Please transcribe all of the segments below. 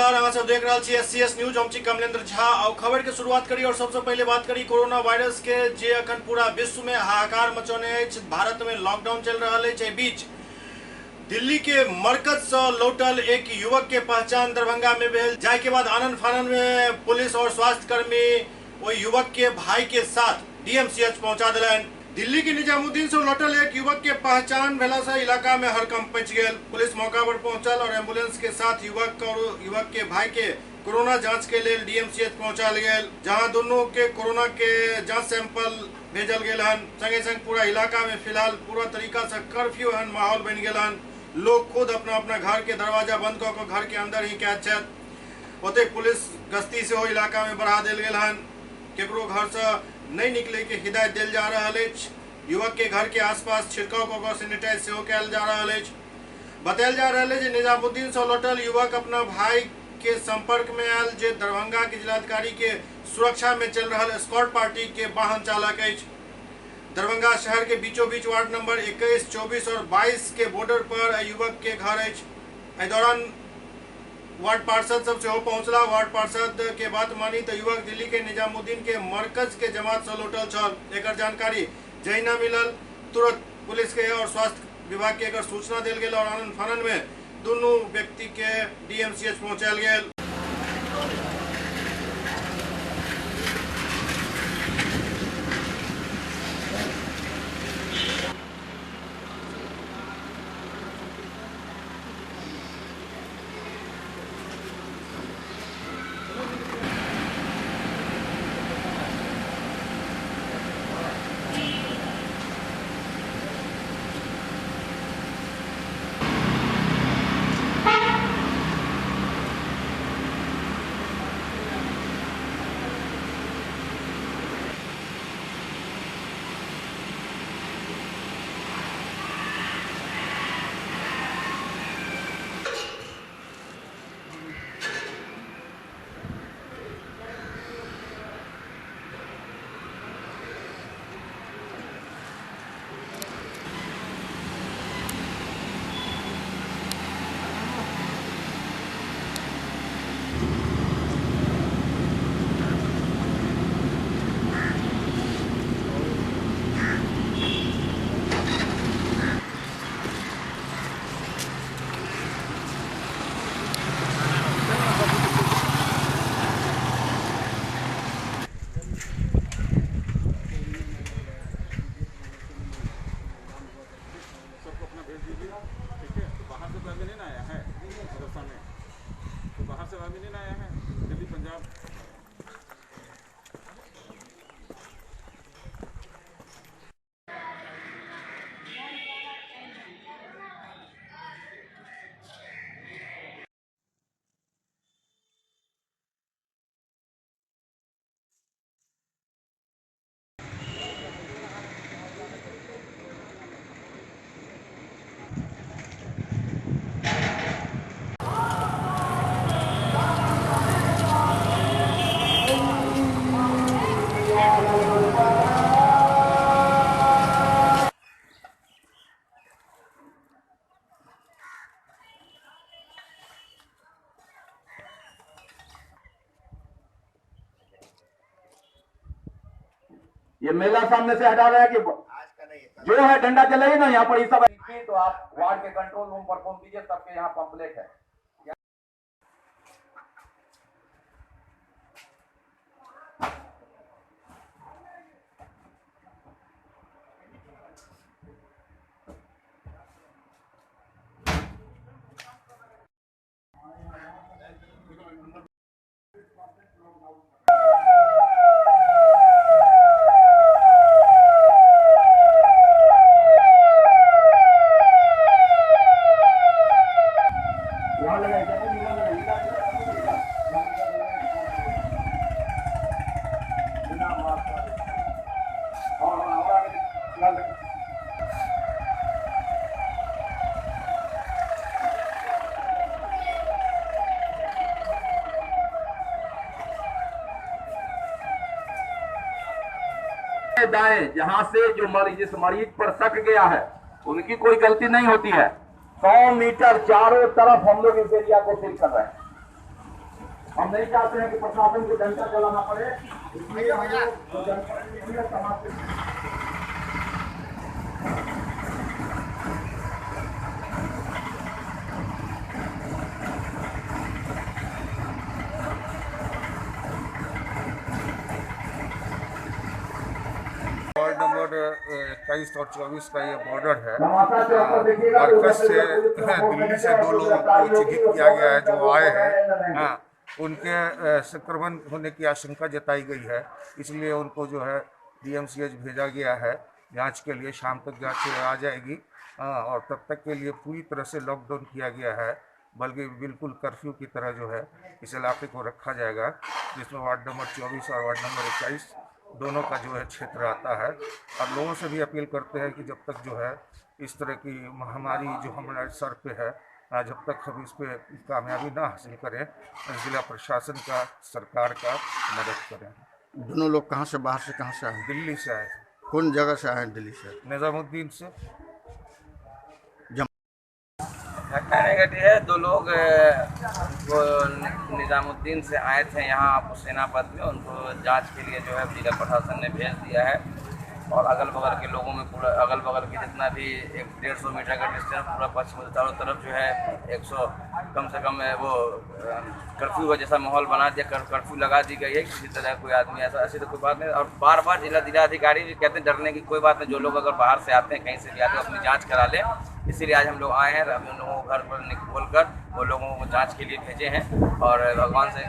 नमस्कार, अहाँ सब देख रहा छी SCS न्यूज। हम छी कमलेंद्र झा और खबर के शुरुआत करी और सबसे पहले बात करी कोरोना वायरस के जे अखन पूरा विश्व में हाहाकार मचौने अछि। भारत में लॉकडाउन चल रहा है। बीच दिल्ली के मरकज से लौटल एक युवक के पहचान दरभंगा में भेल, जाय के बाद आनन फानन में पुलिस और स्वास्थ्य कर्मी वो युवक के भाई के साथ DMCH पहुंचा दिलन। दिल्ली के निजामुद्दीन से लौटल एक युवक के पहचान भेला से इलाका में हड़कंप मच गया। पुलिस मौका पर पहुंचल और एम्बुलेंस के साथ युवक और युवक के भाई के कोरोना जांच के लिए DMCH पहुंचाल गया, जहां दोनों के कोरोना के जांच सैंपल भेजल गए हन। संगे संग पूरा इलाका में फिलहाल पूरा तरीका से कर्फ्यू हन माहौल बन गया हन। लोग खुद अपना अपना घर के दरवाजा बंद कर घर के अंदर ही कैद छथि। ओते पुलिस गश्ती से इलाका में बढ़ा दिल गया हन। केकरो घर से नहीं निकले के हिदायत दिल जा रहा है। युवक के घर के आसपास छिड़काव कर सैनिटाइज से कैल जा रहा है। बतायल जा रहा है निजामुद्दीन से लौटल युवक अपना भाई के संपर्क में आयल, जे दरभंगा के जिलाधिकारी के सुरक्षा में चल रहा स्कॉट पार्टी के वाहन चालक है। दरभंगा शहर के बीचों बीच वार्ड नंबर 21, 24 और 22 के बॉर्डर पर युवक के घर है। दौरान वार्ड पार्षद सब से पहुंचला। वार्ड पार्षद के बात मानी तो युवक दिल्ली के निजामुद्दीन के मरकज के जमात से लौटल छल। एकर जानकारी जही न मिलल, तुरंत पुलिस के और स्वास्थ्य विभाग के एकर सूचना दिल गई और आनन फानन में दोनों व्यक्ति के DMCH पहुंचाल गया। दिल्ली पंजाब ये मेला सामने से हटा रहा है कि जो है डंडा चलाइए ना यहाँ पर ये सब। तो आप वार्ड के कंट्रोल रूम पर फोन कीजिए, सबके यहाँ पंपलेट है। दाएं जहां से जो मरीज जिस मरीज पर शक गया है उनकी कोई गलती नहीं होती है। 100 मीटर चारों तरफ हम लोग इस एरिया को सील कर रहे हैं। हम नहीं चाहते हैं कि प्रशासन को डंडा चलाना पड़े, इसलिए हम लोग जो जनप्रतिनिधि है समाज से वार्ड नंबर 21 और 24 का ये बॉर्डर है। नवासा चौक पर देखिएगा तो मरकज से दिल्ली से 2 लोगों को चिन्हित किया गया है जो आए हैं। हाँ, उनके संक्रमण होने की आशंका जताई गई है, इसलिए उनको जो है डीएमसीएच भेजा गया है जांच के लिए। शाम तक जांच आ जाएगी। हाँ, और तब तक के लिए पूरी तरह से लॉकडाउन किया गया है, बल्कि बिल्कुल कर्फ्यू की तरह जो है इस इलाके को रखा जाएगा, जिसमें वार्ड नंबर 24 और वार्ड नंबर 21 दोनों का जो है क्षेत्र आता है। और लोगों से भी अपील करते हैं कि जब तक जो है इस तरह की महामारी जो हमारे सर पे है, जब तक हम इस पे कामयाबी ना हासिल करें, जिला प्रशासन का, सरकार का मदद करें। दोनों लोग कहाँ से, बाहर से, कहाँ से आए हैं? दिल्ली से आए, कौन जगह से आए हैं दिल्ली से? निजामुद्दीन से। घटना नेगेटिव है। 2 लोग वो निजामुद्दीन से आए थे यहाँ सेनापत में, उनको जांच के लिए जो है जिला प्रशासन ने भेज दिया है। और अगल बगल के लोगों में पूरा अगल बगल के जितना भी 150 मीटर का डिस्टेंस पूरा पश्चिम चारों तरफ जो है 100 कम से कम वो कर्फ्यू का जैसा माहौल बना दिया, कर्फ्यू लगा दी गई है। किसी तरह कोई आदमी ऐसी तो कोई बात नहीं। और बार बार जिलाधिकारी भी कहते हैं डरने की कोई बात नहीं, जो लोग अगर बाहर से आते हैं, कहीं से भी आते हैं, अपनी जाँच करा लें। इसीलिए आज हम लोग आए हैं। हम लोगों को घर पर बोल कर वो लोगों को जांच के लिए भेजे हैं। और भगवान से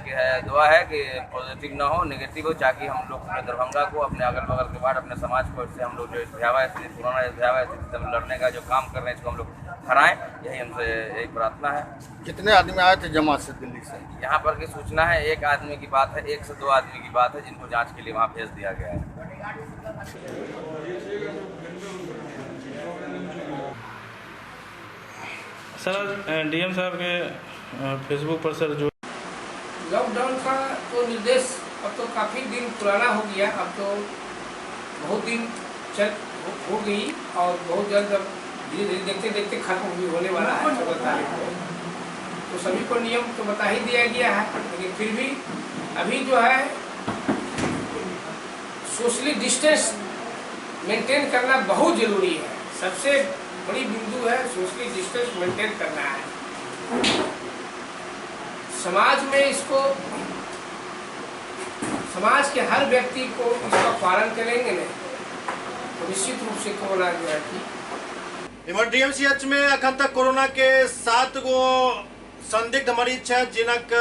दुआ है कि पॉजिटिव ना हो, नेगेटिव हो, ताकि हम लोग पूरे दरभंगा को, अपने अगल बगल के वार्ड, अपने समाज को इससे हम लोग जो भयावह स्थिति, कोरोना भयावह स्थिति से लड़ने का जो काम कर रहे हैं इसको हम लोग हराएं, यही हमसे यही प्रार्थना है। कितने आदमी आए थे जमा से दिल्ली से? यहाँ पर की सूचना है 1 आदमी की बात है, 1 से 2 आदमी की बात है, जिनको जाँच के लिए वहाँ भेज दिया गया है। सर डीएम साहब के फेसबुक पर सर जो लॉकडाउन का तो निर्देश अब तो काफ़ी दिन पुराना हो गया, अब तो बहुत दिन हो गई और बहुत जल्द अब धीरे धीरे देखते देखते खत्म भी होने वाला है 14 तारीख को। तो सभी को नियम तो बता ही दिया गया है, लेकिन फिर भी अभी जो है सोशली डिस्टेंस मेंटेन करना बहुत ज़रूरी है। सबसे बड़ी बिंदु है सोशली डिस्टेंस मेंटेन करना है। समाज में इसको, समाज के हर व्यक्ति को इसका पालन करेंगे न तो निश्चित रूप से कोरोना जो है कि इमर डीएमसीएच में अखन तक कोरोना के 7 गो संदिग्ध मरीज है, जिनक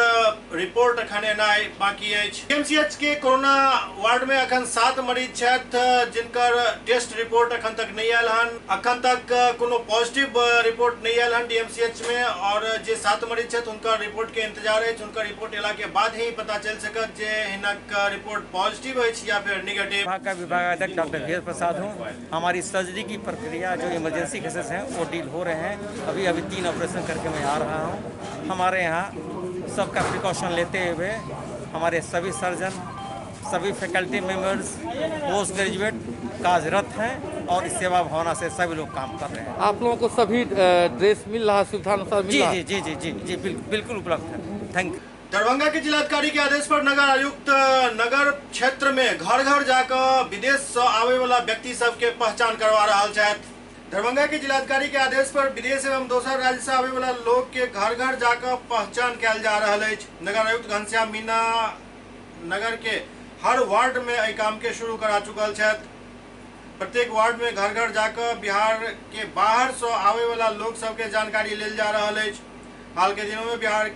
रिपोर्ट अखन एनाय बाकी है। डीएमसीएच के कोरोना वार्ड में अखन 7 मरीज छथि, जिनकर टेस्ट रिपोर्ट अखन तक नहीं आयल हन। अखन तक कोनो पॉजिटिव रिपोर्ट नहीं आयल हन डीएमसीएच में। और जे 7 मरीज छथि उनका रिपोर्ट के इंतजार है। उनका रिपोर्ट एला के बाद ही पता चल सकत जे हिनक रिपोर्ट पॉजिटिव है या फिर नेगेटिव। विभाग का विभागाध्यक्ष डॉक्टर वीर प्रसाद हूँ। हमारी सर्जरी की प्रक्रिया जो इमरजेंसी केसेस हैं वो डील हो रहे हैं। अभी 3 ऑपरेशन करके मैं आ रहा हूँ। हमारे यहाँ सबका प्रिकॉशन लेते हुए हमारे सभी सर्जन, सभी फैकल्टी मेंबर्स, पोस्ट ग्रेजुएट कार्यरत हैं और इस सेवा भावना से सभी लोग काम कर रहे हैं। आप लोगों को सभी ड्रेस मिल रहा है, सुविधा अनुसार मिल रहा है? जी जी जी जी जी बिल्कुल उपलब्ध है। Thank you. दरभंगा के जिलाधिकारी के आदेश पर नगर आयुक्त नगर क्षेत्र में घर घर जाकर विदेश से आवे वाला व्यक्ति सबके पहचान करवा रहा है। दरभंगा के जिलाधिकारी के आदेश पर विदेश एवं दोसर राज्य से आवे वाला लोग के घर घर जाकर पहचान कैल जा रहा है। नगर आयुक्त घनश्याम मीना नगर के हर वार्ड में एहि काम के शुरू करा चुकल है। प्रत्येक वार्ड में घर घर जाकर बिहार के बाहर से आवे वाला लोग सबके जानकारी लेल जा रहा है। हाल के दिनों में बिहार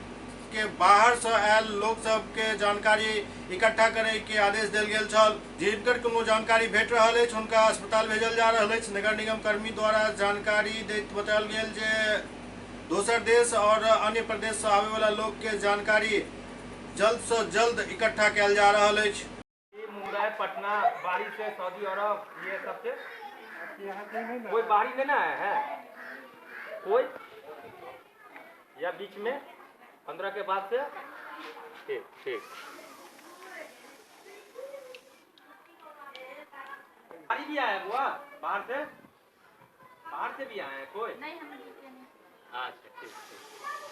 के बाहर से आयल लोग सबके जानकारी इकट्ठा करे के आदेश दिल गेल छल। जिनकर कोनो जानकारी भेट रहा है उनका अस्पताल भेजल जा रहा है। नगर निगम कर्मी द्वारा जानकारी दैत बतायल गेल जे दोसर देश और अन्य प्रदेश से आवे वाला लोग के जानकारी जल्द से जल्द इकट्ठा किया जा रहा है। मुंबई, पटना, बाहरी से सऊदी अरब, ये सब से कोई बाहरी लेना है कोई, या बीच में 15 के बाद से? ठीक ठीक। बाहरी भी आए हुआ, बाहर से भी आए हैं कोई? नहीं, हम। अच्छा ठीक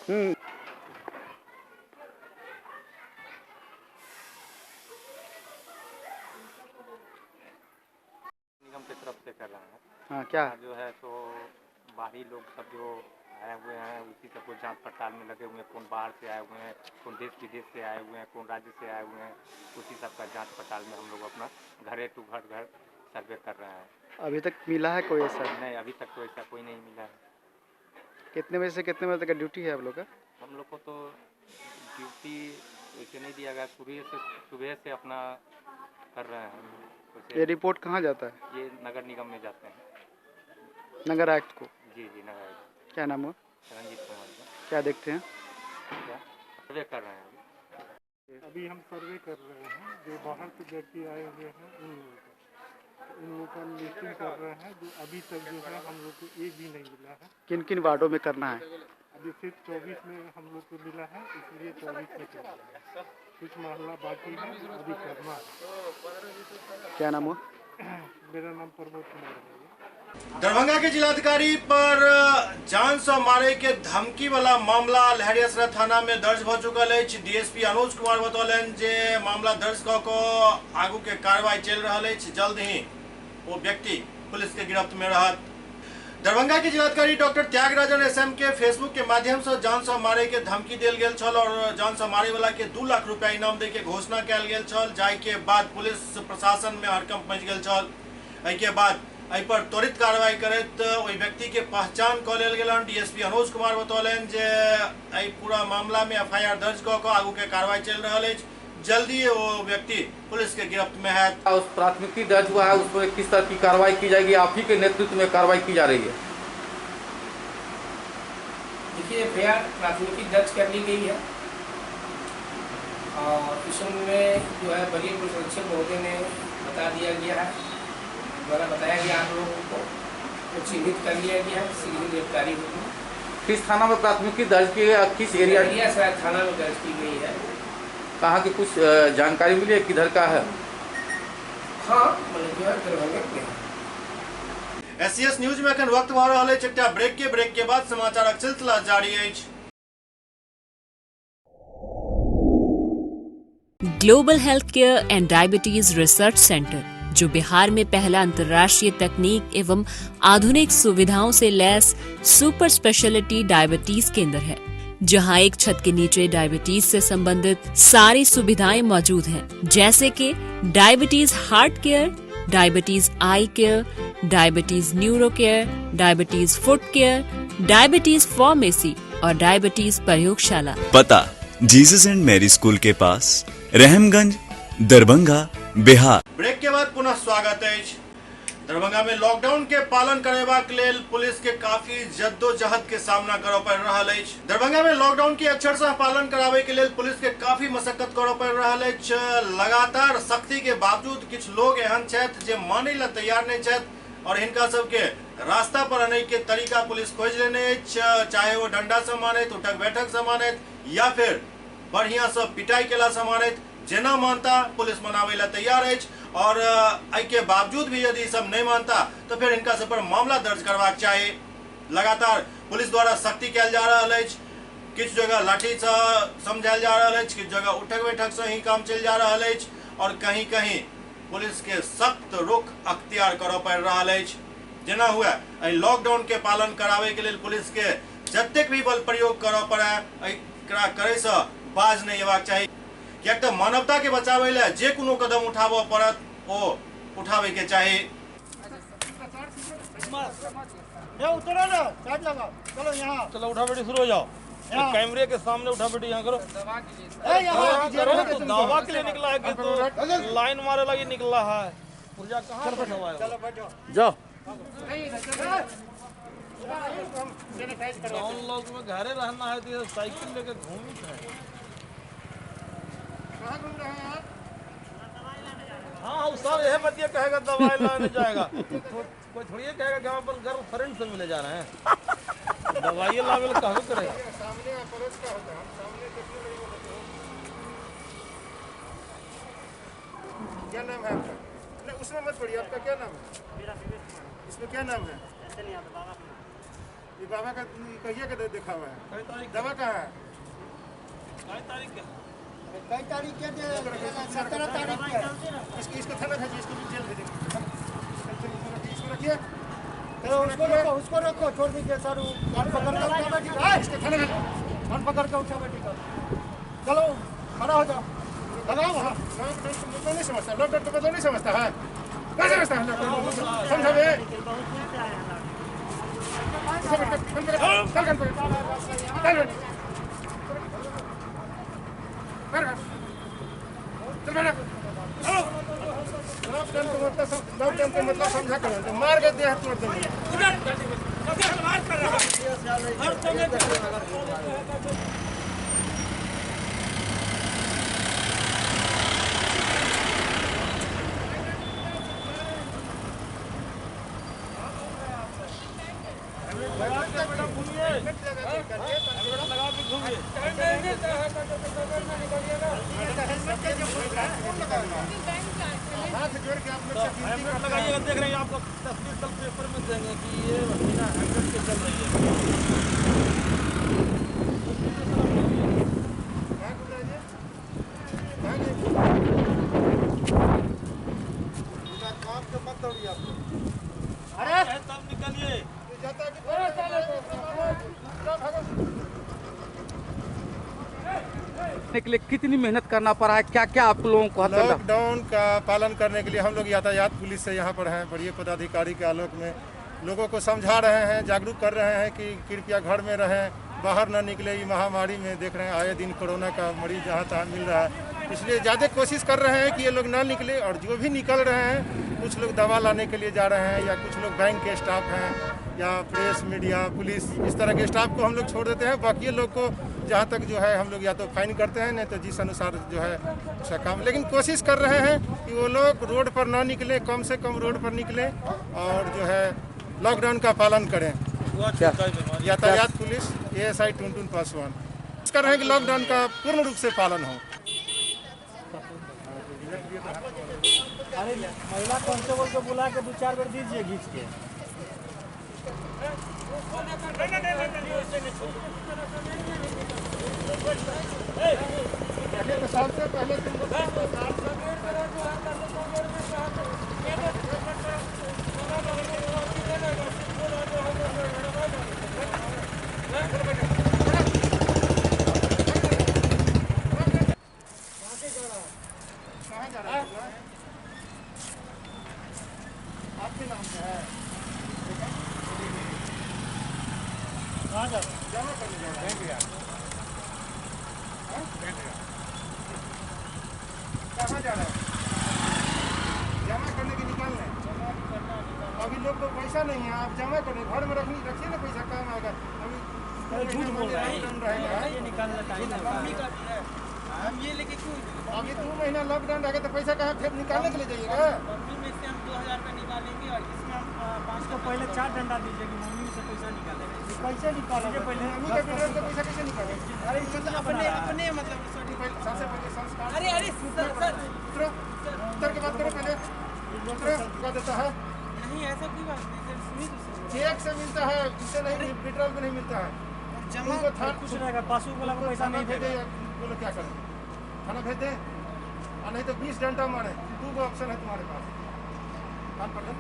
ठीक। निगम की तरफ से कर रहे हैं। हाँ क्या जो है तो बाहरी लोग सब जो आए हुए हैं उसी सबको जांच पड़ताल में लगे हुए हैं, कौन बाहर से आए हुए हैं, कौन देश विदेश से आए हुए हैं, कौन राज्य से आए हुए हैं, उसी सब का जांच पड़ताल में हम लोग अपना घर टू घर सर्वे कर रहे हैं। अभी तक मिला है कोई ऐसा? नहीं, अभी तक तो ऐसा कोई नहीं मिला है। कितने बजे से कितने बजे तक का ड्यूटी है आप लोग का? हम लोग को तो ड्यूटी वैसे नहीं दिया गया, सुबह से अपना कर रहे हैं। ये रिपोर्ट कहाँ जाता है? ये नगर निगम में जाते हैं, नगर आयुक्त को। जी नगर आयुक्त। क्या नाम हुआ? रंजीत कुमार जी। क्या देखते हैं? क्या सर्वे कर रहे हैं अभी हम सर्वे कर रहे हैं जो बाहर से व्यक्ति आए हुए हैं इन लोगों का लिस्टिंग कर रहे हैं, जो अभी तक जो है हम लोग को एक भी नहीं मिला है। किन किन वार्डों में करना है? अभी सिर्फ 24 में हम लोग को मिला है, इसलिए 24 में कर रहे हैं। कुछ मोहल्ला बाकी है, अभी करना है। क्या नाम हुआ? मेरा नाम प्रमोद कुमार है। दरभंगा के जिलाधिकारी पर जान से मारे के धमकी वाला मामला लहरियासराय थाना में दर्ज हो चुकल है। डीएसपी अनुज कुमार बतौलन जे मामला दर्ज क के आगू के कार्रवाई चल रहा है। जल्द ही वो व्यक्ति पुलिस के गिरफ्त में रहत। दरभंगा के जिलाधिकारी डॉक्टर त्यागराजन एसएम के फेसबुक के माध्यम से जान से मारे के धमकी दिल गेल छल और जान से मारे वाला के 2 लाख रुपया इनाम दे के घोषणा कल गेल छल। जाय के बाद पुलिस प्रशासन में हड़कंप मच गेल छल। एहि के बाद एहि पर त्वरित कार्रवाई करैत ओहि व्यक्ति के पहचान क लेल गेल। डीएसपी अनुज कुमार बतौलन जे एहि पूरा मामला में एफआईआर दर्ज क के आगू के कार्रवाई चल रहा है। जल्दी वो व्यक्ति पुलिस के गिरफ्त में है। उस प्राथमिकी दर्ज हुआ है, उस पर किस तरह की कार्रवाई की जाएगी? आप ही के नेतृत्व में कार्रवाई की जा रही है। देखिए एफआईआर प्राथमिकी दर्ज कर ली गई है और इस में जो है वरीय पुलिस अधीक्षक महोदय ने बता दिया गया है, द्वारा बताया गया आप लोगों को चिन्हित कर लिया गया है, शीघ्र गिरफ्तारी होगी। किस थाना में प्राथमिकी दर्ज की है? किस एरिया? लहरियासराय थाना में दर्ज की गई है। कहाँ की कुछ जानकारी मिली है, किधर का है? हाँ मतलब जो है दरभंगा के। एससीएस न्यूज में अखन वक्त भऽ रहल अछि एकटा ब्रेक के बाद समाचारक सिलसिला जारी अछि। Global health care and diabetes research centre, जो बिहार में पहला अंतर्राष्ट्रीय तकनीक एवं आधुनिक सुविधाओं से लैस सुपर स्पेशलिटी डायबिटीज केंद्र है, जहां एक छत के नीचे डायबिटीज से संबंधित सारी सुविधाएं मौजूद हैं, जैसे कि diabetes heart care, diabetes eye care, diabetes neuro care, diabetes foot care, diabetes pharmacy और डायबिटीज प्रयोगशाला। पता जीसस एंड मैरी स्कूल के पास, रहमगंज, दरभंगा, बिहार। ब्रेक के बाद पुनः स्वागत है। दरभंगा में लॉकडाउन के पालन करेबाक लेल पुलिस के काफी जद्दोजहद के सामना करऽ पड़ि रहल अछि। दरभंगा में लॉकडाउन के अक्षरशः पालन कराबे के लेल पुलिस के काफी मशक्कत करऽ पड़ि रहल अछि। लगातार सख्ती के बावजूद किछु लोग एहन छथि जे मानै ला तैयार नहीं छथि और हिनका सबके रास्ता पर आने के तरीका पुलिस खोज लेने अछि, चाहे वो डंडा से मानैत, उठक बैठक से मानैत या फिर बढ़िया से पिटाई केला से मानैत। जेना मानता पुलिस मनावे ला तैयार है और एहि के बावजूद भी यदि सब नहीं मानता तो फिर इनका सब पर मामला दर्ज करवाक चाहिए। लगातार पुलिस द्वारा सख्ती कल जा रहा है। किछु जगह लाठी से समझायल जा रहा है, किछु जगह उठक बैठक से ही काम चल जा रहा है और कहीं कहीं पुलिस के सख्त रुख अख्तियार करऽ पड़ि रहल अछि। जेना हुए एहि लॉकडाउन के पालन करावे के लेल पुलिस के जतेक भी बल प्रयोग करऽ पड़े एकरा करे से बाज नहीं हेबाक चाही। कियाक तऽ मानवता के बचावे ले जे कोनो कदम उठाबऽ पड़त ओ उठावे के चाही। उतरो ना, साइड लगाओ, चलो यहाँ, चलो उठा बैठी शुरू हो जाओ। कैमरे के सामने उठा बैठी यहाँ करो। तो दवा के लिए निकला है कि तो लाइन मारे लगी निकला है। पुर्जा कहाँ से दवा है? चलो बैठो, जाओ। टाउन लोग में घरे रहना है तो साइकिल लेके घूमित है। हाँ सब यह बतिया कहेगा दवाई लाने जाएगा, कोई थोड़ी कहेगा कि हम अपन घर फ्रेंड से मिले जा रहे हैं। दवाई लावे कहाँ करेगा? क्या नाम है आपका? नहीं उसमें मत पढ़िए, आपका क्या नाम है? इसमें क्या नाम है? ये बाबा का कहिए का देखा हुआ है। दवा कहाँ है? कई तारीख के 17 तारीख इसको थाना भेजिए, इसको भी जेल भेजेंगे। रखिए। उसको रखो, छोड़ दीजिए सर। कान पकड़ कर उठा बैठी कान पकड़ के उठा बैठी चलो खड़ा हो जाओ। लगाओ वहाँ। लॉकडाउन नहीं समझता, लॉकडाउन तो मतलब नहीं समझता है, नहीं समझता है लॉकडाउन, समझा बे? लॉकडाउन का मतलब समझा करो, मार के देह तोड़ देंगे। लगाइएगा, देख रहे हैं आपको तस्वीर कल पेपर में देंगे कि ये बिना हेलमेट के चल रही है। अरे तब निकलिए। के लिए कितनी मेहनत करना पड़ा है, क्या क्या आप लोगों को? लॉकडाउन का पालन करने के लिए हम लोग यातायात पुलिस से यहाँ पर हैं, बड़े पदाधिकारी के आलोक में लोगों को समझा रहे हैं, जागरूक कर रहे हैं कि कृपया घर में रहें, बाहर न निकले। ये महामारी में देख रहे हैं आए दिन कोरोना का मरीज जहाँ तहाँ मिल रहा है, इसलिए ज़्यादा कोशिश कर रहे हैं कि ये लोग ना निकले। और जो भी निकल रहे हैं, कुछ लोग दवा लाने के लिए जा रहे हैं, या कुछ लोग बैंक के स्टाफ हैं, या प्रेस मीडिया पुलिस, इस तरह के स्टाफ को हम लोग छोड़ देते हैं। बाकी लोग को जहाँ तक जो है हम लोग या तो फाइन करते हैं, नहीं तो जिस अनुसार जो है उसका काम। लेकिन कोशिश कर रहे हैं कि वो लोग रोड पर ना निकले, कम से कम रोड पर निकले और जो है लॉकडाउन का पालन करें। यातायात पुलिस ASI टुनटुन पासवान कर रहे हैं कि लॉकडाउन का पूर्ण रूप से पालन हो। अरे महिला कांस्टेबल को बुला के 2-4 बार दीजिए घींच के। सबसे पहले आपके नाम से है जमा करने जा रहे हैं। कहाँ जा रहे हैं? जमा करने के निकालने। अभी लोग को पैसा नहीं है, आप जमा करें, घर में रखिए ना, पैसा काम आएगा। अभी झूठ बोल रहे हैं, ये निकालना चाहिए। हम ये लेके क्यों? अभी 2 महीना लॉकडाउन रहेगा तो पैसा कहाँ फिर निकालने के लिए जाइएगा? मम्मी में से हम 2000 रुपये निकालेंगे और इसमें हम 5 को पहले 4 डंडा दीजिए कि मम्मी से पैसा निकालेंगे। कैसे निकालेंगे? पहले मम्मी के बिना तो पैसा कैसे निकालेंगे? अरे अपने मतलब सबसे पहले संस्कार। अरे सर उतर के बात करो पहले। क्या देता है? नहीं ऐसा कोई बात नहीं, चेक से मिलता है, इससे नहीं, पेट्रोल में नहीं मिलता है। जमा को थाना कुछ रहेगा, पासबुक वाला को पैसा नहीं भेजे, बोलो क्या करें? थाना भेज दे और नहीं तो 20 डंडा मारे। 2 ऑप्शन है तुम्हारे पास। कान पकड़ो,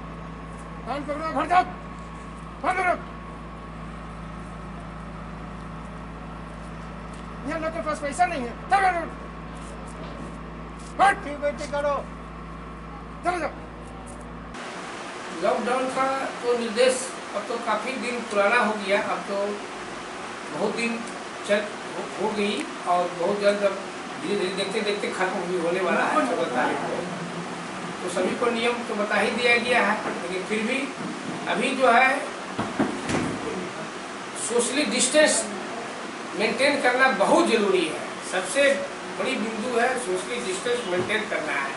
कान पकड़ो, घर जाओ, कान पकड़ो। यहाँ लोग के पास पैसा नहीं है, चलो ठीक बैठे करो, चलो जाओ। लॉकडाउन का तो निर्देश अब तो काफ़ी दिन पुराना हो गया, अब तो बहुत दिन हो गई और बहुत जल्द अब धीरे धीरे देखते देखते खत्म भी होने वाला है 14 तारीख को। तो सभी को नियम तो बता ही दिया गया है, लेकिन फिर भी अभी जो है सोशली डिस्टेंस मेंटेन करना बहुत जरूरी है। सबसे बड़ी बिंदु है सोशली डिस्टेंस मेंटेन करना है।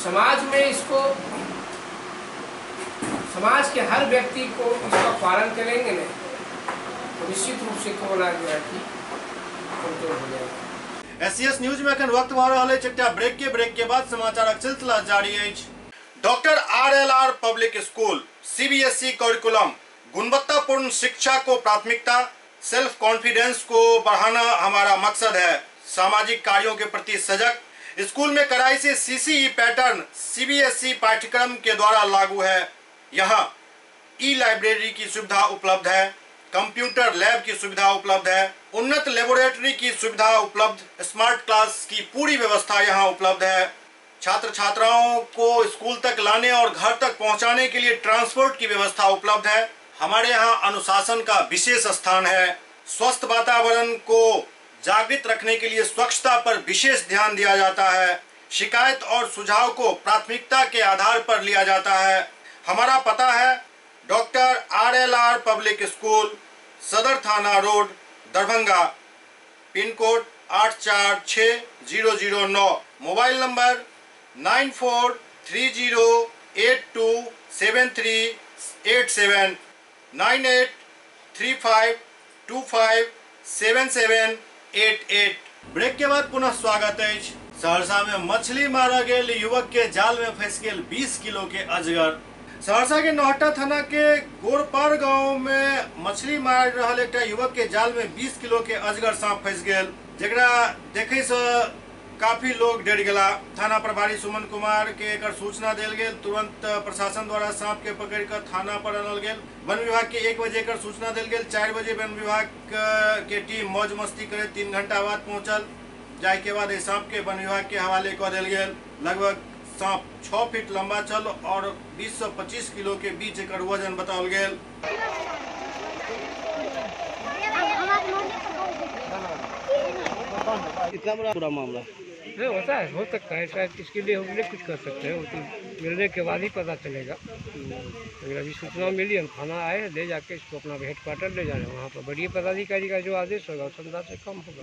समाज में इसको, समाज के हर व्यक्ति को इसका पालन करेंगे नहीं तो निश्चित रूप से कोरोना जो है कि कंट्रोल हो जाएगा। SCS न्यूज में अखन वक्त भऽ रहल अछि एकटा ब्रेक के बाद समाचारक सिलसिला जारी अछि। Doctor RLR public school CBSE curriculum गुणवत्तापूर्ण शिक्षा को प्राथमिकता, सेल्फ कॉन्फिडेंस को बढ़ाना हमारा मकसद है। सामाजिक कार्यों के प्रति सजग स्कूल में कड़ाई से सीसीई पैटर्न सीबीएसई पाठ्यक्रम के द्वारा लागू है। यहाँ ई लाइब्रेरी की सुविधा उपलब्ध है, कंप्यूटर लैब की सुविधा उपलब्ध है, उन्नत लेबोरेटरी की सुविधा उपलब्ध, स्मार्ट क्लास की पूरी व्यवस्था यहाँ उपलब्ध है। छात्र छात्राओं को स्कूल तक लाने और घर तक पहुंचाने के लिए ट्रांसपोर्ट की व्यवस्था उपलब्ध है। हमारे यहाँ अनुशासन का विशेष स्थान है। स्वस्थ वातावरण को जागृत रखने के लिए स्वच्छता पर विशेष ध्यान दिया जाता है। शिकायत और सुझाव को प्राथमिकता के आधार पर लिया जाता है। हमारा पता है डॉक्टर RLR पब्लिक स्कूल, सदर थाना road, Darbhanga, pin code 846009, mobile number 9430827387, 9835257788। Break के बाद पुनः स्वागत है। सहरसा में मछली मारा गेल युवक के जाल में फंस गेल 20 किलो के अजगर। सहरसा के नौहट्टा थाना के गोरपार गांव में मछली मार रहल एक युवक के जाल में 20 किलो के अजगर सांप फंस गेल, जेकरा देखे से काफी लोग डर गया। थाना प्रभारी सुमन कुमार के एक सूचना दिल गई। तुरंत प्रशासन द्वारा सांप के पकड़ कर थाना पर आनल गया। वन विभाग के 1 बजे एक सूचना दिल गई। 4 बजे वन विभाग के टीम मौज मस्ती करे 3 घंटा बाद पहुंचल, जाए के बाद सांप के वन विभाग के हवाले कर दिल गया। लगभग सांप 6 फीट लंबा चल और 20 से 25 किलो के बीच एक वजन बताओल गया। इतना बड़ा पूरा मामला नहीं होता है, हो सकता है, शायद इसके लिए हम नहीं कुछ कर सकते हैं। वो तो मिलने के बाद ही पता चलेगा। अगर अभी सूचना मिली, हम थाना आए, ले जाके इसको अपना हेडक्वार्टर ले जाए। वहाँ पर बड़ी पदाधिकारी का जो आदेश होगा उस अंदाज से कम होगा।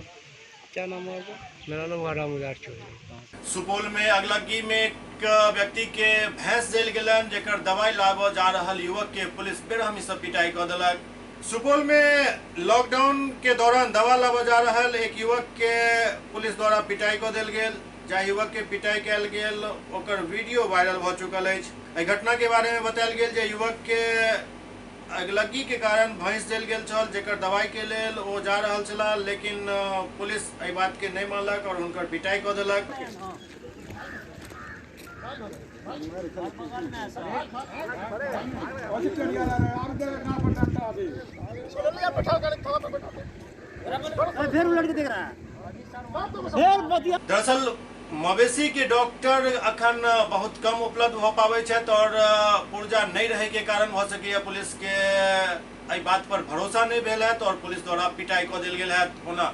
क्या नाम है आपका? मेरा नाम रामउदार चौधरी। सुपौल में अगलगी में एक व्यक्ति के भैंस जल गलन, जेकर दवाई लाबो जा रहल युवक के पुलिस बेरहमी से पिटाई कर देलक। सुपौल में लॉकडाउन के दौरान दवा लाबो जा रहल एक युवक के पुलिस द्वारा पिटाई कर देल गेल। जहाँ युवक के पिटाई कल गेल ओकर वीडियो वायरल हो चुकल है। एहि घटना के बारे में बतायल गेल जे युवक के अगलगी के कारण भैंस जल गेल छल, जेकर दवाई के लेल वो जा रहल छला, लेकिन पुलिस एहि बात के नहीं मानलक और उनकर पिटाई कर देलक। दरअसल मवेशी के डॉक्टर अखन बहुत कम उपलब्ध हो पावे छथि और पुर्जा नहीं रहे के कारण हो सके पुलिस के एहि बात पर भरोसा नहीं भेल है और पुलिस द्वारा पिटाई कऽ देल गेल है। होना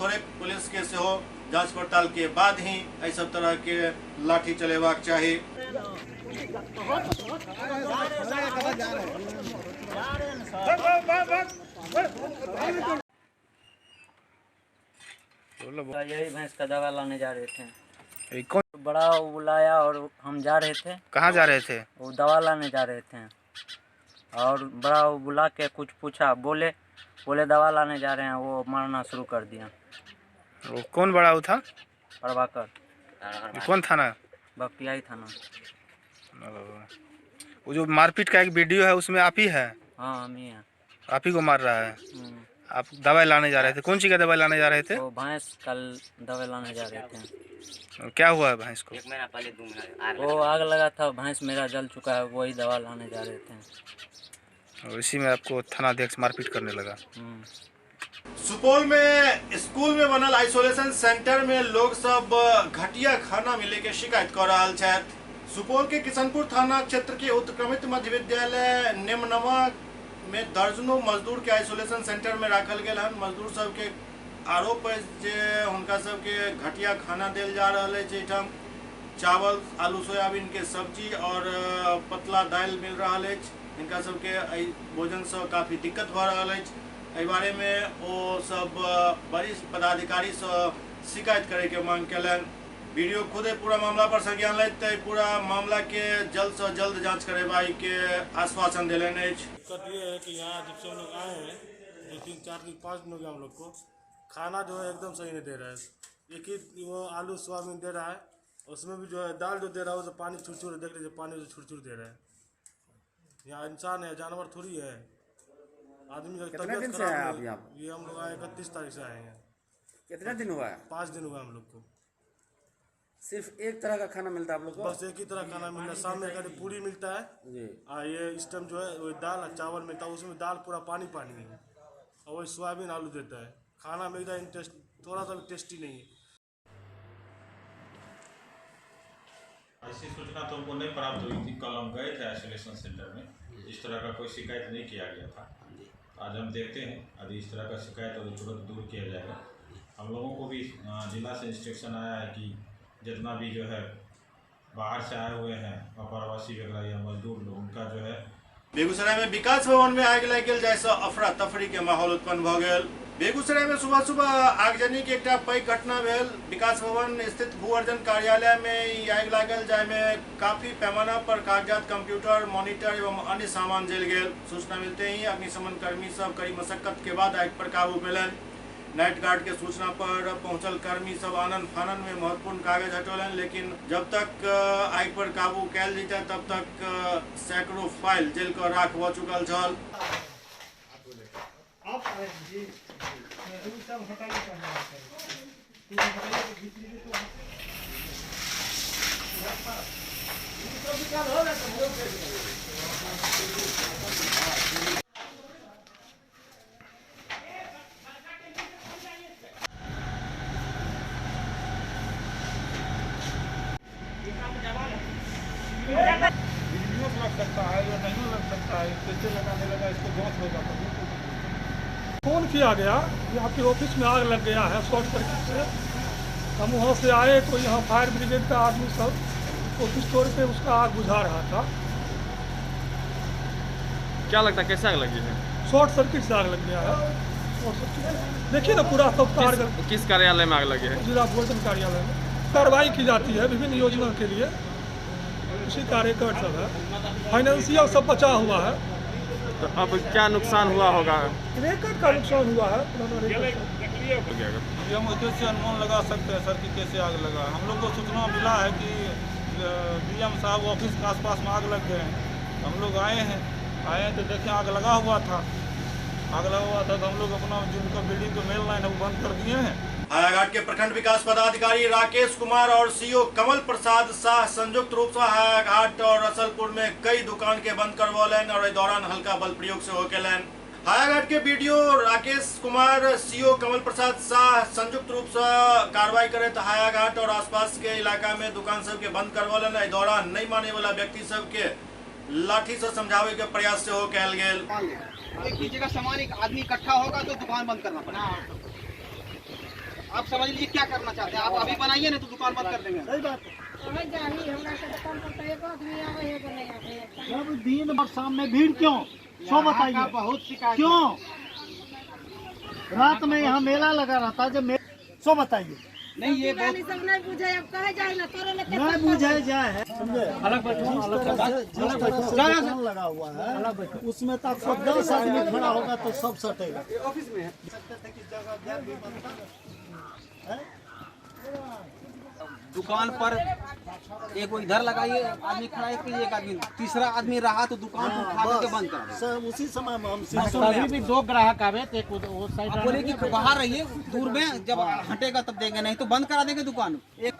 थोड़े पुलिस के सेहो जांच पड़ताल के बाद ही एहि सब तरह के लाठी चलेबाक चाही। यही भैंस का दवा लाने जा रहे थे। कौन बड़ा बुलाया और हम जा रहे थे। कहाँ जा रहे थे? वो दवा लाने जा रहे थे और बड़ा बुला के कुछ पूछा, बोले दवा लाने जा रहे हैं। वो मारना शुरू कर दिया। वो कौन बड़ा वो था? प्रभाकर। कौन थाना? बख्तियारी थाना। वो जो मारपीट का एक वीडियो है उसमें आप ही है? हाँ हम ही हैं। आप ही को मार रहा है? आप दवाई लाने जा रहे थे? कौन सी का दवाई लाने जा रहे थे? वो भैंस कल दवाई लाने जा रहे थे। क्या हुआ है भैंस को? 1 महीना पहले 2 महीना वो आग लगा था, भैंस मेरा जल चुका है, वही दवा लाने जा रहे थे। और इसी में आपको थानाध्यक्ष मारपीट करने लगा। सुपौल में स्कूल में बनल आइसोलेशन सेंटर में लोग सब घटिया खाना मिले के शिकायत कर रहा छथि। सुपौल के किशनपुर थाना क्षेत्र के उत्क्रमित मध्य विद्यालय नेमनवा में दर्जनों मजदूर के आइसोलेशन सेंटर में रखल गेल हन। मजदूर सब के आरोप है जे हुनका सबके घटिया खाना दिल जा रहा है। एहिठाम चावल, आलू, सोयाबीन के सब्जी और पतला दाल मिल रहा है। इनका सबके भोजन से काफ़ी दिक्कत हो रहा है। एहि बारे में वो सब वरिष्ठ पदाधिकारी से शिकायत करे के मांग कलन। वीडियो खुदे पूरा मामला पर संज्ञान लेते पूरा मामला के जल्द से जल्द जांच करेबाई के आश्वासन दिलन है। दिक्कत ये है कि यहाँ जब से हम लोग आए हैं 2, 3, 4 दिन 5 दिन हो गया हम लोग को खाना जो है एकदम सही नहीं दे रहा है। एक ही वो आलू सोयाबीन दे रहा है, उसमें भी जो है दाल जो दे रहा है वो पानी छुड़ देख लीजिए, पानी छुड़ दे रहा है। यहाँ इंसान है, जानवर थोड़ी है। आदमी का कितने दिन से हैं आप यहाँ? ये हम लोग आए 31 तारीख से आए हैं। कितने दिन हुआ है? 5 दिन हुआ हम लोग को। सिर्फ एक तरह का खाना मिलता है आप लोग को? बस एक ही तरह खाना मिलता है। शाम में कभी पूरी मिलता है जी। ये इस टाइम जो है वो दाल और चावल मिलता है, उसमें दाल पूरा पानी पानी है और वही सोयाबीन आलू देता है। खाना में एकदम इंटरेस्ट थोड़ा सा भी टेस्टी नहीं है। ऐसी सूचना तो हमको नहीं प्राप्त हुई थी। कल हम गए थे आइसोलेशन सेंटर में, इस तरह का कोई शिकायत नहीं किया गया था। आज हम देखते हैं यदि इस तरह का शिकायत हो तो तुरंत दूर किया जाएगा। हम लोगों को भी जिला से इंस्ट्रक्शन आया है कि जितना भी जो है बाहर से आए हुए हैं अप्रवासी वगैरह या मजदूर लोग, उनका जो है बेगूसराय में विकास भवन में आग लग गई जैसा अफरा तफरी के माहौल उत्पन्न भ गया। बेगूसराय में सुबह सुबह आगजनी के एक पैघ घटना भेल। विकास भवन स्थित भू अर्जन कार्यालय में आग लागल, जाहिमे काफी पैमाना पर कागजात, कंप्यूटर, मॉनिटर एवं अन्य सामान जल गए। सूचना मिलते ही अग्निशमन कर्मी सब कड़ी मशक्कत के बाद आग पर काबू पेलन। नाइट गार्ड के सूचना पर पहुंचल कर्मी सब आनन फानन में महत्वपूर्ण कागज हटोलन, लेकिन जब तक आग पर काबू कैल जैते तब तक सैकड़ों फाइल जल कर राख भ चुकल छल। लग सकता है या नहीं लग सकता है, कैसे लगाने लगा इसको जांच होगा। फोन किया गया कि आपके ऑफिस में आग लग गया है शॉर्ट सर्किट से। हम वहाँ से आए तो यहाँ फायर ब्रिगेड का आदमी सब ऑफिस तोड़ के उसका आग बुझा रहा था। क्या लगता है कैसे आग लगी है? शॉर्ट सर्किट से आग लग गया है। शॉर्ट सर्किट देखिए ना पूरा सब तार। किस कार्यालय में आग लगी है? जिला भोजन कार्यालय में कार्रवाई की जाती है विभिन्न योजना के लिए। उसी का रिकॉर्ड सब है, फाइनेंशियल सब बचा हुआ है। तो अब क्या नुकसान हुआ होगा? रिकॉर्ड का नुकसान हुआ है। ये हम उद्देश्य अनुमान लगा सकते हैं सर कि कैसे आग लगा। हम लोग को सूचना मिला है कि डीएम साहब ऑफिस के आसपास में आग लग गए हैं। हम लोग आए हैं तो देखें आग लगा हुआ था। आग लगा हुआ था तो हम लोग अपना जिनका बिल्डिंग का मेन लाइन है वो बंद कर दिए हैं। हायाघाट के प्रखंड विकास पदाधिकारी राकेश कुमार और सीओ कमल प्रसाद शाह संयुक्त रूप से हायाघाट और रसलपुर में कई दुकान के बंद करवौलन और इस दौरान हल्का बल प्रयोग से होकेलन। हायाघाट के बीडीओ राकेश कुमार, सीओ कमल प्रसाद शाह संयुक्त रूप से कार्रवाई करे तो हायाघाट और आसपास के इलाका में दुकान सब के बंद करवौलन। इस दौरान नहीं माने वाला व्यक्ति सब के लाठी से समझावे के प्रयास से हो कैल गेल। एक नीचे का सामान एक आदमी इकट्ठा होगा तो दुकान बंद करना पड़ेगा। आप समझ लीजिए क्या करना चाहते हैं। आप अभी बनाइए ना तो दुकान बंद कर देंगे। सही बात है। दिन भर शाम में भीड़ क्यों? सो बताइए। बहुत शिकायत क्यों? रात में यहाँ मेला लगा रहता है जब सो बताइए। नहीं ये सब नहीं बुझे अब कहे जाए ना तोरे लेके नहीं बुझे जाए है। समझे? अलग बैठो, अलग लगा हुआ है उसमें तो 10 आदमी खड़ा होगा तो सब सटेगा। ऑफिस में है। दुकान पर एक इधर लगाइए आदमी खड़ा है, एक आदमी तीसरा आदमी रहा तो दुकान को उठा के बंद कर सर। उसी समय में हम अभी भी 2 ग्राहक आवे तो एक वो साइड बोले कि बाहर रहिए दूर में, जब हटेगा तब देंगे, नहीं तो बंद करा देंगे दुकान। एक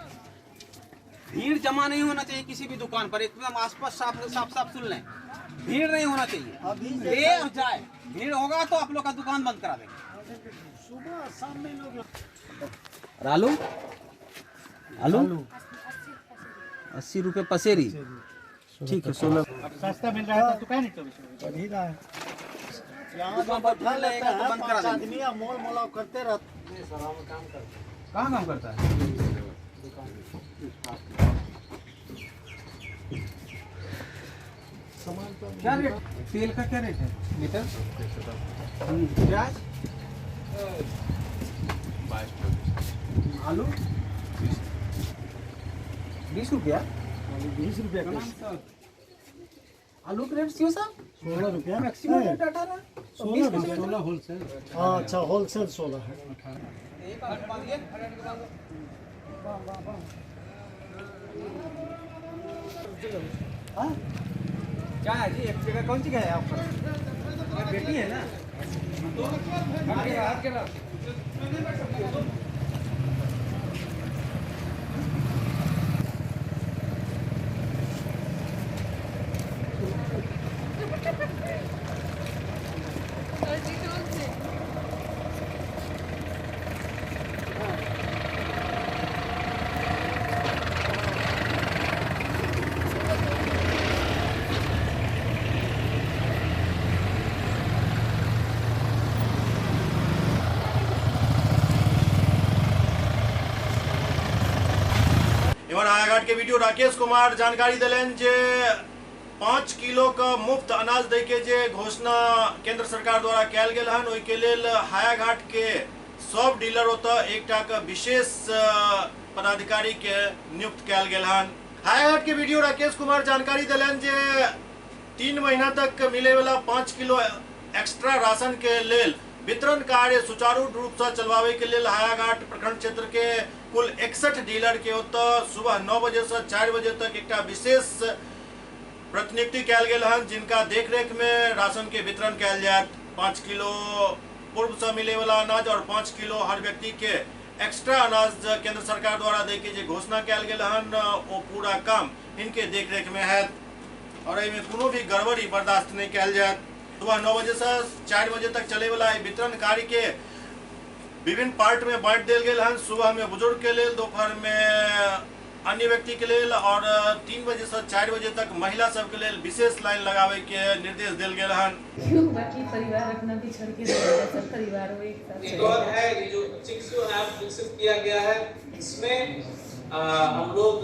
भीड़ जमा नहीं होना चाहिए किसी भी दुकान पर। एकदम आसपास साफ सुन लें, भीड़ नहीं होना चाहिए। ये और जाए भीड़ होगा तो आप लोग का दुकान बंद करा देंगे। सुबह शाम में लोग आलू आलू 80 रुपये पसेरी। ठीक है 16 सस्ता मिल रहा है तो क्या नहीं बढ़ी रहा है। यहाँ बैठा लेता है 5 आदमी मोल मोलाव करते रहते। कहाँ काम करता है? क्या रेट तेल का क्या रेट है लीटर? प्याज 22 आलू 20 रुपया। 20 रुपया का आलू का रेट क्यों साहब? 16 रुपया मैक्सिमम रेट 18 है। 16 होलसेल। अच्छा होलसेल 16 है। एक आठ मांगिए। क्या है जी? एक जगह कौन सी है आपका? बेटी है ना तो हायाघाट के वीडियो राकेश कुमार जानकारी दिलन जे 5 किलो का मुफ्त अनाज दे के जे घोषणा केंद्र सरकार द्वारा कैल गेल हन, ओहि के लेल हायाघाट के सब डीलर होता एकटा का विशेष पदाधिकारी के नियुक्त कैल गेल हन। हायाघाट के वीडियो राकेश कुमार जानकारी दिलन जे 3 महीना तक मिले वाला 5 किलो एक्स्ट्रा राशन के लेल वितरण कार्य सुचारू रूप से चलवावे के लिए हायाघाट प्रखंड क्षेत्र के कुल 61 डीलर के होता सुबह 9 बजे से 4 बजे तक एक विशेष प्रतिनियुक्ति कैल गेल हन, जिनका देखरेख में राशन के वितरण कैल जाए। 5 किलो पूर्व से मिले वाला अनाज और 5 किलो हर व्यक्ति के एक्स्ट्रा अनाज केंद्र सरकार द्वारा दे के घोषणा कैल गेल हन, वो पूरा काम इनके देखरेख में है और इनमें कोनो भी गड़बड़ी बर्दाश्त नहीं कैल जाए। सुबह 9 बजे से 4 बजे तक चले वाला वितरण कार्य के विभिन्न पार्ट में बांट दिल गए हन। सुबह में बुजुर्ग के लिए, दोपहर में अन्य व्यक्ति के लिए और 3 बजे से 4 बजे तक महिला सब के लिए विशेष लाइन लगावे के निर्देश दिल गए हन। बाकी परिवार अपना भी छोड़ के सब परिवार हो एक साथ और है ये जो चिक्सो ऐप विकसित किया गया है, इसमें हम लोग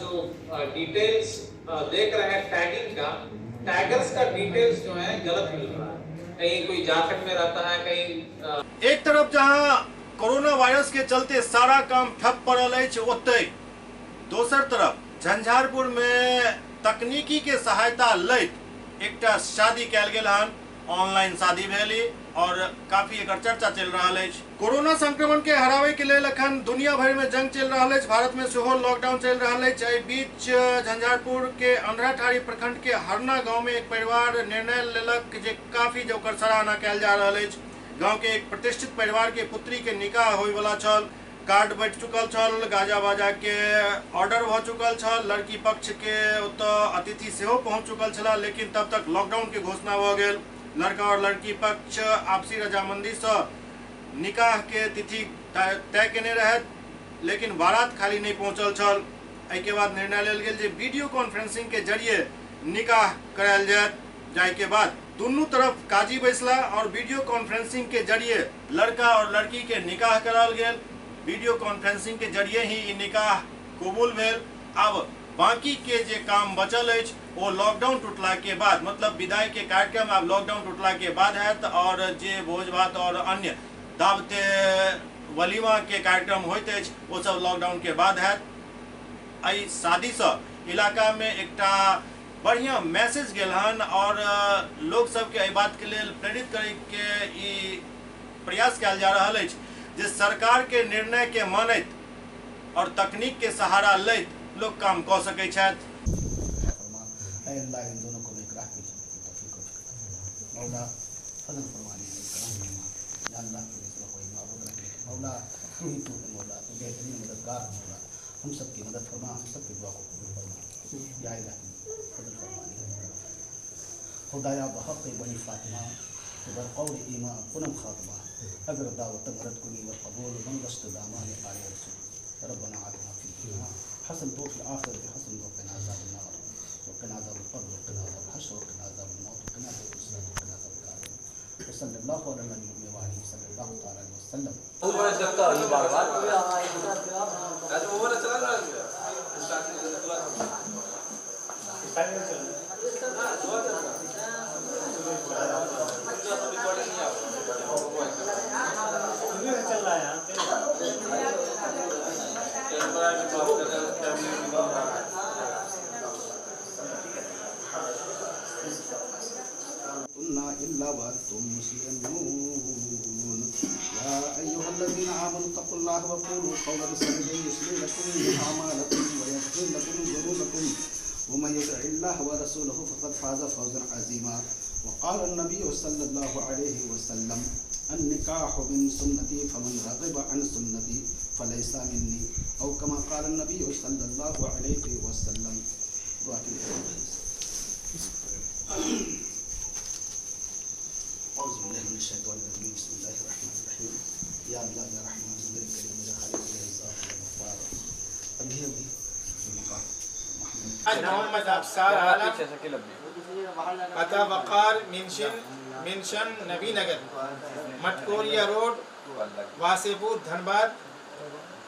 जो डिटेल्स देख रहे हैं टैगिंग का, टैगर्स का डिटेल्स जो है गलत मिल रहा है, कहीं कोई जाखट में रहता है, कहीं एक तरफ जहां कोरोना वायरस के चलते सारा काम ठप पड़ल है, ओतै दोसर तरफ झंझारपुर में तकनीकी के सहायता लैत एक शादी कैल गेल हन। ऑनलाइन शादी भेली और काफी एक चर्चा चल रहा है। कोरोना संक्रमण के हरावे के लिए अखन दुनिया भर में जंग चल रहा है, भारत में सेहो लॉकडाउन चल रहा है। एहि बीच झंझारपुर के अंधराठाड़ी प्रखंड के हरना गांव में एक परिवार निर्णय लेलक जे काफी जो सराहना कैल जा रहा है। गांव के एक प्रतिष्ठित परिवार के पुत्री के निकाह होय वाला छल, कार्ड बैठ चुकल छल, गाजा बाजा के ऑर्डर भ चुकल छल, लड़की पक्ष के अतिथि सेहो पहुंच चुकल छला, लेकिन तब तक लॉकडाउन के घोषणा भ गेल। लड़का और लड़की पक्ष आपसी रजामंदी से निकाह के तिथि तय केने रहे, लेकिन बारात खाली नहीं पहुंचल छल। एहि के बाद निर्णय लेल गेल जे वीडियो कॉन्फ्रेंसिंग के जरिए निकाह करायल जाए, जाय के बाद दोनों तरफ काजी बैसला और वीडियो कॉन्फ्रेंसिंग के जरिए लड़का और लड़की के निकाह करायल गेल। वीडियो कॉन्फ्रेंसिंग के जरिए ही निकाह कबूल भेल। अब बाकी के जे काम बचल है वो लॉकडाउन टूटला के बाद, मतलब विदाई के कार्यक्रम अब लॉकडाउन टूटला के बाद है, और जे भोज भात और अन्य दावते वलीमा के कार्यक्रम होते है वो सब लॉकडाउन के बाद है। आई शादी से इलाका में एक बढ़िया मैसेज गेल हन और लोग सबके एहि बात के लिए प्रेरित करे के प्रयास कल जा रहा है जे सरकार के निर्णय के मानैत और तकनीक के सहारा लैत लोग काम कऽ सकै छथि। इन दोनों को इकरार की मौला फजल फरमानी अल्लाह के इसमें कोई माबूद रखे, मौला तू ही तू है, मौला तू बेहतरीन मददगार है, मौला हम सब की मदद फरमा, हम सब की दुआ को कबूल फरमा या इलाही फजल फरमानी खुदाया बहक़ बनी फातिमा बर कौल ईमा पुनम खातिमा अगर दावत मरद कुनी व कबूल मन वस्त दामान आले रसूल रब्बना आतिना फी दुनिया हसन तो फिल आखिरत हसन व क़िना अज़ाबन्नार वक़िना अज़ाबल क़ब्र वक़िना अज़ाबल हश्र वक़िना अज़ाबल मौत वक़िना अज़ाबल सिरात वक़िना अज़ाबल क़ब्र सल्लल्लाहु अला नबी व आलिहि सल्लल्लाहु तआला अलैहि वसल्लम। ऊपर जगता है बार-बार आज ओवर चला रहा है वक़ूलू क़ौलन सदीदा युस्लिह लकुम अमालकुम व यग़फिर लकुम ज़ुनूबकुम व मन युति'िल्लाह व रसूलहु फ़क़द फ़ाज़ फ़ौज़न अज़ीमा। वक़ाल अन्नबी सल्लल्लाहु अलैहि वसल्लम अन्निकाहु मिन सुन्नती फमन रग़िब अन सुन्नती फ़लैसा मिन्नी औ कमा क़ाल अन्नबी सल्लल्लाहु अलैहि वसल्लम। औज़ु बिल्लाहि मिनश शैतानिर रजीम बिस्मिल्लाहिर रहमानिर रहीम या अल्लाह या रहमान मेरे करीम मेरे खालिक मेरे ज़ात मेरे गफ़ार अभी मोहम्मद अफसार आलम अता वक़ार मिनशन नबी नगर मटकोरिया रोड वासेपुर धनबाद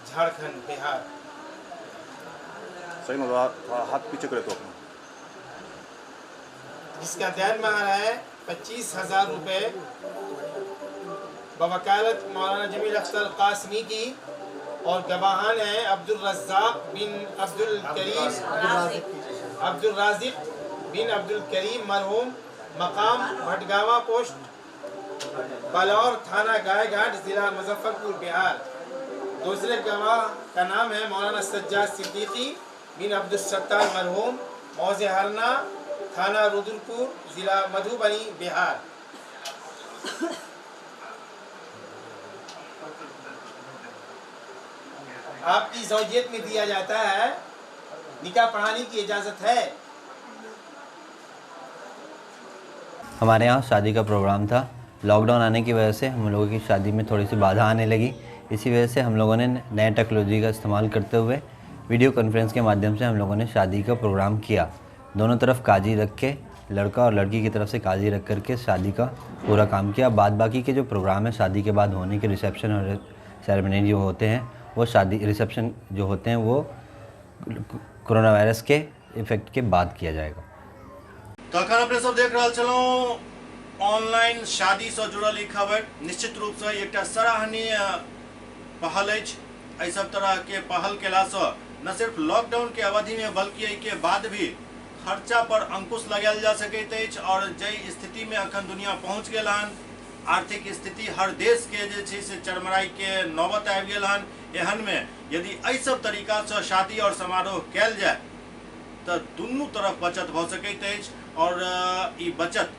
झारखंड बिहार। सही में हाथ पीछे करे तो अपना। जिसका ध्यान में आ रहा है 25,000 रुपये बवकालत मौलाना जमील अख्तर कासमी की, और गवाहान है अब्दुल रज़्ज़ाक बिन अब्दुल राज़िक बिन अब्दुल करीम मरहूम, मकाम भटगावा पोस्ट बलौर, थाना गायघाट, जिला मुजफ्फरपुर, बिहार। दूसरे गवाह का नाम है मौलाना सज्जाद सिद्दीकी बिन अब्दुल सत्तार मरहूम, मौज़े हरना, थाना रुद्रपुर, जिला मधुबनी, बिहार। आपकी ज़ौजियत में दिया जाता है, निकाह पढ़ाने की इजाज़त है। हमारे यहाँ शादी का प्रोग्राम था। लॉकडाउन आने की वजह से हम लोगों की शादी में थोड़ी सी बाधा आने लगी। इसी वजह से हम लोगों ने नए टेक्नोलॉजी का इस्तेमाल करते हुए वीडियो कॉन्फ्रेंस के माध्यम से हम लोगों ने शादी का प्रोग्राम किया। दोनों तरफ काजी रख के, लड़का और लड़की की तरफ से काजी रख कर के शादी का पूरा काम किया। बाद बाकी के जो प्रोग्राम है शादी के बाद होने के, रिसेप्शन और सेरेमनी जो होते हैं, वो शादी रिसेप्शन जो होते हैं वो कोरोना वायरस के इफेक्ट के बाद किया जाएगा। तो अखन अपने सब देख रहा चलो ऑनलाइन शादी से जुड़ल ई खबर निश्चित रूप से एक सराहनीय पहल है। सब तरह के पहल केला से न सिर्फ लॉकडाउन के अवधि में बल्कि के बाद भी खर्चा पर अंकुश लगायल जा सकैत अछि। और जई स्थिति में अखन दुनिया पहुँच गेल हन, आर्थिक स्थिति हर देश के जे छै से चरमराई के नौबत आबि गेल हन। एहन में यदि एहि सब तरीका से शादी और समारोह कैल जाए तो दुनू तरफ बचत भ सकैत अछि और ई बचत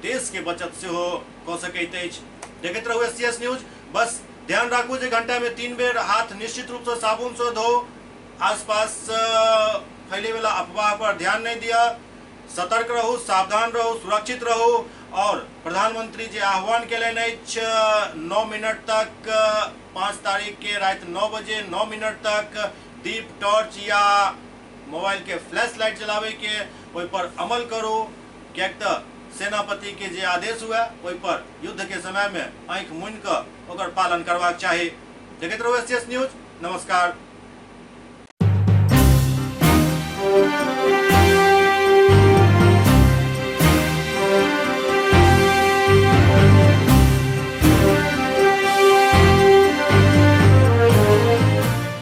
देश के बचत से हो क सकैत अछि। देखैत रहू SCS न्यूज। बस ध्यान राखू जे घंटा में 3 बेर हाथ निश्चित रूप से साबुन से धो। आसपास फैले वाला अफवाह पर ध्यान नहीं दिया। सतर्क रहू, सावधान रहू, सुरक्षित रहू। और प्रधानमंत्री जी आह्वान केलन अछि 9 मिनट तक 5 तारीख के रात 9 बजे 9 मिनट तक दीप, टॉर्च या मोबाइल के फ्लैश लाइट जलावे के, ओहि पर अमल करू। क्या सेनापति के जे आदेश हुआ ओहि पर युद्ध के समय में आँख मुनि कर ओकर पालन करबाक चाही। देखैत रहू SCS न्यूज। नमस्कार।